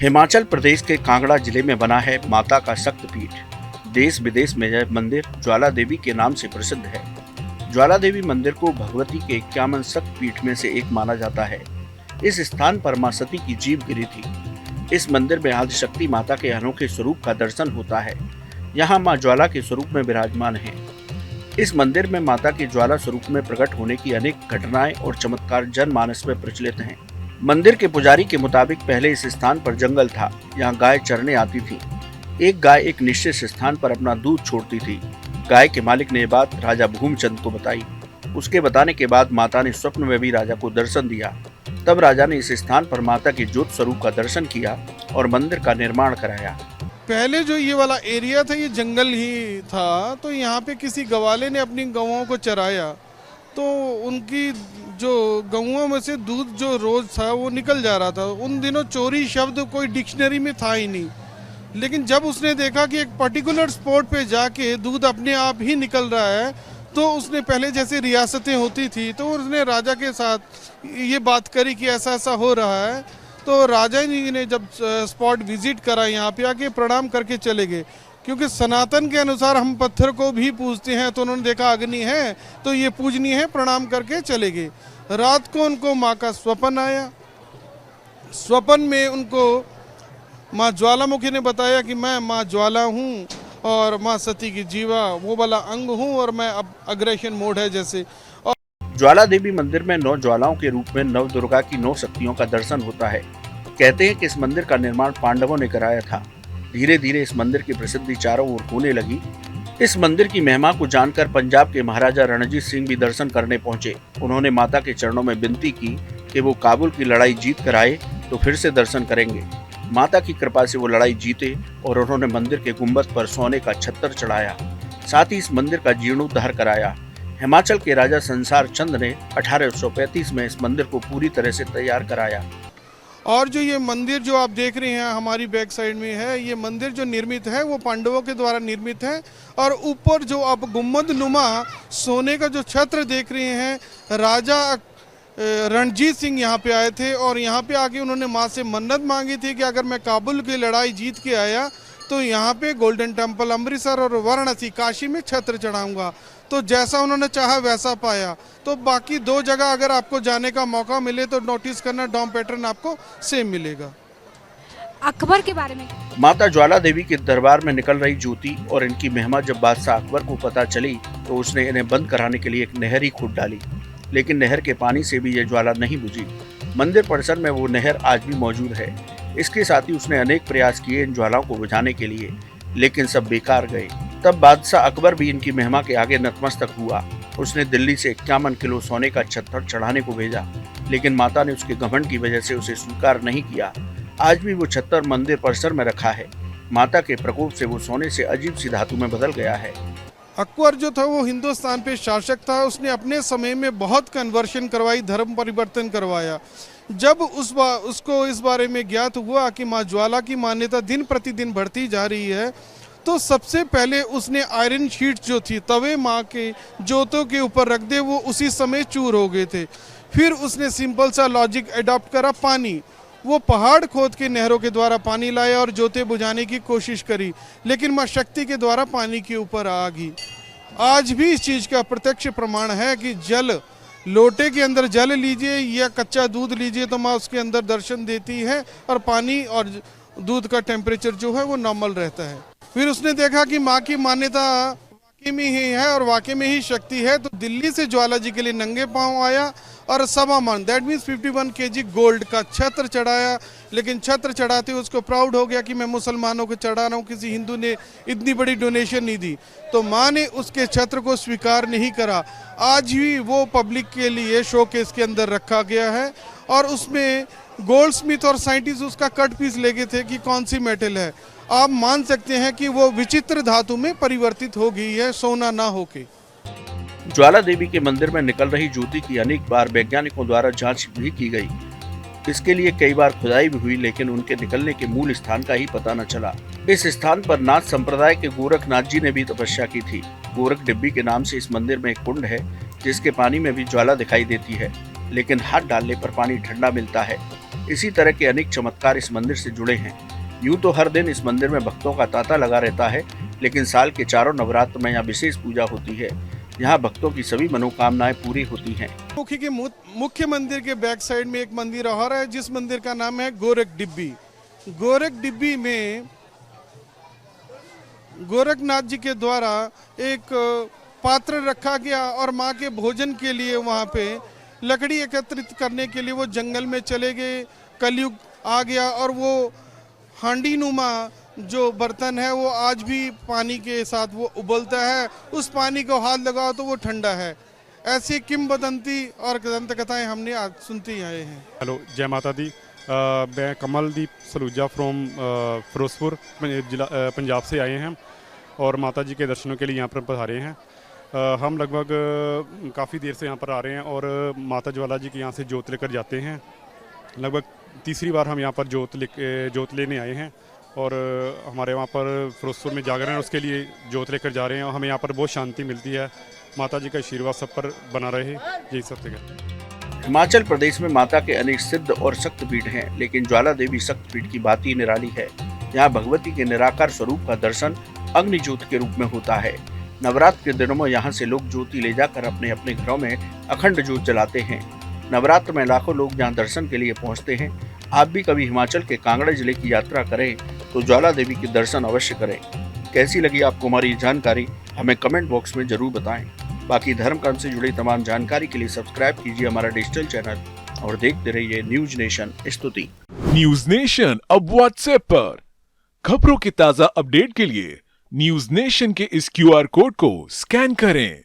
हिमाचल प्रदेश के कांगड़ा जिले में बना है माता का शक्तिपीठ। देश विदेश में यह मंदिर ज्वाला देवी के नाम से प्रसिद्ध है। ज्वाला देवी मंदिर को भगवती के 51 शक्तिपीठ में से एक माना जाता है। इस स्थान पर मां सती की जीभ गिरी थी। इस मंदिर में आदिशक्ति माता के अनोखे स्वरूप का दर्शन होता है। यहाँ मां ज्वाला के स्वरूप में विराजमान है। इस मंदिर में माता के ज्वाला स्वरूप में प्रकट होने की अनेक घटनाएं और चमत्कार जनमानस में प्रचलित हैं। मंदिर के पुजारी के मुताबिक पहले इस स्थान पर जंगल था। यहाँ गाय चरने आती थी। एक गाय एक निश्चित स्थान पर अपना दूध छोड़ती थी। गाय के मालिक ने यह बात राजा भूमचंद को बताई। उसके बताने के बाद माता ने स्वप्न में भी राजा को दर्शन दिया। तब राजा ने इस स्थान पर माता के ज्योत स्वरूप का दर्शन किया और मंदिर का निर्माण कराया। पहले जो ये वाला एरिया था ये जंगल ही था, तो यहाँ पे किसी गवाले ने अपनी गौओं को चराया, तो उनकी जो गौओं में से दूध जो रोज था वो निकल जा रहा था। उन दिनों चोरी शब्द कोई डिक्शनरी में था ही नहीं, लेकिन जब उसने देखा कि एक पर्टिकुलर स्पॉट पे जाके दूध अपने आप ही निकल रहा है, तो उसने पहले जैसे रियासतें होती थी तो उसने राजा के साथ ये बात करी कि ऐसा ऐसा हो रहा है। तो राजा जी ने जब स्पॉट विजिट करा, यहाँ पे आके प्रणाम करके चले गए, क्योंकि सनातन के अनुसार हम पत्थर को भी पूजते हैं। तो उन्होंने देखा अग्नि है तो ये पूजनीय है, प्रणाम करके चले गए। रात को उनको माँ का स्वप्न आया। स्वप्न में उनको माँ ज्वालामुखी ने बताया कि मैं माँ ज्वाला हूँ और माँ सती की जीवा वो वाला अंग हूँ और मैं अब अग्रेशन मोड है जैसे। ज्वाला देवी मंदिर में 9 ज्वालाओं के रूप में नव दुर्गा की 9 शक्तियों का दर्शन होता है। कहते हैं कि इस मंदिर का निर्माण पांडवों ने कराया था। धीरे धीरे इस मंदिर की प्रसिद्धि चारों ओर होने लगी। इस मंदिर की महिमा को जानकर पंजाब के महाराजा रणजीत सिंह भी दर्शन करने पहुंचे। उन्होंने माता के चरणों में विनती की कि वो काबुल की लड़ाई जीत कर आए तो फिर से दर्शन करेंगे। माता की कृपा से वो लड़ाई जीते और उन्होंने मंदिर के गुंबद पर सोने का छत्तर चढ़ाया। साथ ही इस मंदिर का जीर्णोद्धार कराया। हिमाचल के राजा संसार चंद ने 1835 में इस मंदिर को पूरी तरह से तैयार कराया। और जो ये मंदिर जो आप देख रहे हैं हमारी बैक साइड में है, ये मंदिर जो निर्मित है वो पांडवों के द्वारा निर्मित है। और ऊपर जो आप गुम्बद नुमा सोने का जो छत्र देख रहे हैं, राजा रणजीत सिंह यहाँ पे आए थे और यहाँ पे आके उन्होंने माँ से मन्नत मांगी थी कि अगर मैं काबुल की लड़ाई जीत के आया तो यहाँ पे गोल्डन टेम्पल अमृतसर और वाराणसी काशी में छत्र चढ़ाऊंगा। तो जैसा उन्होंने चाहा वैसा पाया। तो बाकी 2 जगह अगर आपको जाने का मौका मिले तो नोटिस करना, डॉम पैटर्न आपको सेम मिलेगा। अकबर के बारे में माता ज्वाला देवी के दरबार में निकल रही ज्योति और इनकी महिमा जब बादशाह अकबर को पता चली तो उसने इन्हें बंद कराने के लिए एक नहर ही खोद डाली। लेकिन नहर के पानी से भी यह ज्वाला नहीं बुझी। मंदिर परिसर में वो नहर आज भी मौजूद है। इसके साथ ही उसने अनेक प्रयास किए इन ज्वालाओं को बुझाने के लिए, लेकिन सब बेकार गए। तब बादशाह अकबर भी इनकी महिमा के आगे नतमस्तक हुआ। उसने दिल्ली से 51 किलो सोने का छत्तर चढ़ाने को भेजा, लेकिन माता ने उसके घमंड की वजह से उसे स्वीकार नहीं किया। आज भी वो छत्तर मंदिर परिसर में रखा है। माता के प्रकोप से वो सोने से अजीब सी धातु में बदल गया है। अकबर जो था वो हिंदुस्तान पे शासक था। उसने अपने समय में बहुत कन्वर्शन करवाई, धर्म परिवर्तन करवाया। जब उसको इस बारे में ज्ञात हुआ कि माँ ज्वाला की मान्यता दिन प्रतिदिन बढ़ती जा रही है, तो सबसे पहले उसने आयरन शीट जो थी तवे माँ के जोतों के ऊपर रख दे, वो उसी समय चूर हो गए थे। फिर उसने सिंपल सा लॉजिक अडॉप्ट करा, पानी। वो पहाड़ खोद के नहरों के द्वारा पानी लाया और जोते बुझाने की कोशिश करी, लेकिन माँ शक्ति के द्वारा पानी के ऊपर आ गई। आज भी इस चीज़ का प्रत्यक्ष प्रमाण है कि जल, लोटे के अंदर जल लीजिए या कच्चा दूध लीजिए तो माँ उसके अंदर दर्शन देती है और पानी और दूध का टेम्परेचर जो है वो नॉर्मल रहता है। फिर उसने देखा कि माँ की मान्यता वाकई में ही है और वाकई में ही शक्ति है, तो दिल्ली से ज्वाला जी के लिए नंगे पांव आया और सवा मन, दैट मीन्स 51 kg गोल्ड का छत्र चढ़ाया। लेकिन छत्र चढ़ाते उसको प्राउड हो गया कि मैं मुसलमानों को चढ़ा रहा हूँ, किसी हिंदू ने इतनी बड़ी डोनेशन नहीं दी। तो माँ ने उसके छत्र को स्वीकार नहीं करा। आज भी वो पब्लिक के लिए शोकेस के अंदर रखा गया है और उसमें गोल्ड स्मिथ और साइंटिस्ट उसका कट पीस ले गए थे कि कौन सी मेटल है। आप मान सकते हैं कि वो विचित्र धातु में परिवर्तित हो गई है, सोना ना होके। ज्वाला देवी के मंदिर में निकल रही ज्योति की अनेक बार वैज्ञानिकों द्वारा जांच भी की गई। इसके लिए कई बार खुदाई भी हुई, लेकिन उनके निकलने के मूल स्थान का ही पता न चला। इस स्थान पर नाथ संप्रदाय के गोरखनाथ जी ने भी तपस्या की थी। गोरख डिब्बी के नाम से इस मंदिर में एक कुंड है, जिसके पानी में भी ज्वाला दिखाई देती है, लेकिन हाथ डालने पर पानी ठंडा मिलता है। इसी तरह के अनेक चमत्कार इस मंदिर से जुड़े हैं। यूं तो हर दिन इस मंदिर में भक्तों का तांता लगा रहता है, लेकिन साल के चारों नवरात्र में यहाँ विशेष पूजा होती है। यहाँ भक्तों की सभी मनोकामनाएं पूरी होती हैं। मुखी के मुख्य मंदिर के बैक साइड में एक मंदिर और है, जिस मंदिर का नाम है गोरख डिब्बी। गोरख डिब्बी में गोरखनाथ जी के द्वारा एक पात्र रखा गया और माँ के भोजन के लिए वहाँ पे लकड़ी एकत्रित करने के लिए वो जंगल में चले गए। कलयुग आ गया और वो हांडी नुमा जो बर्तन है वो आज भी पानी के साथ वो उबलता है। उस पानी को हाथ लगाओ तो वो ठंडा है। ऐसी किंवदंती और दंत कथाएं हमने आज सुनती आए हैं। हेलो, जय माता दी। मैं कमलदीप सलूजा फ्रॉम फिरोजपुर जिला पंजाब से आए हैं और माता जी के दर्शनों के लिए यहाँ पर पधारे हैं। हम लगभग काफ़ी देर से यहाँ पर आ रहे हैं और माता ज्वाला जी के यहाँ से जोत लेकर जाते हैं। लगभग तीसरी बार हम यहाँ पर जोत लेने आए हैं और हमारे वहाँ पर फिरोजपुर में जागरण है, उसके लिए जोत लेकर जा रहे हैं और हमें यहाँ पर बहुत शांति मिलती है। माता जी का आशीर्वाद सब पर बना रहे, यही सब जगह। हिमाचल प्रदेश में माता के अनेक सिद्ध और शक्तिपीठ हैं, लेकिन ज्वाला देवी शक्तिपीठ की बात ही निराली है। यहाँ भगवती के निराकार स्वरूप का दर्शन अग्नि ज्योत के रूप में होता है। नवरात्र के दिनों में यहाँ से लोग ज्योति ले जाकर अपने अपने घरों में अखंड ज्योत जलाते हैं। नवरात्र में लाखों लोग यहाँ दर्शन के लिए पहुँचते हैं। आप भी कभी हिमाचल के कांगड़ा जिले की यात्रा करें तो ज्वाला देवी के दर्शन अवश्य करें। कैसी लगी आपको हमारी जानकारी, हमें कमेंट बॉक्स में जरूर बताएं। बाकी धर्म कर्म से जुड़ी तमाम जानकारी के लिए सब्सक्राइब कीजिए हमारा डिजिटल चैनल और देखते रहिए न्यूज नेशन स्तुति। न्यूज नेशन अब व्हाट्सएप पर खबरों के ताजा अपडेट के लिए न्यूज नेशन के इस QR कोड को स्कैन करें।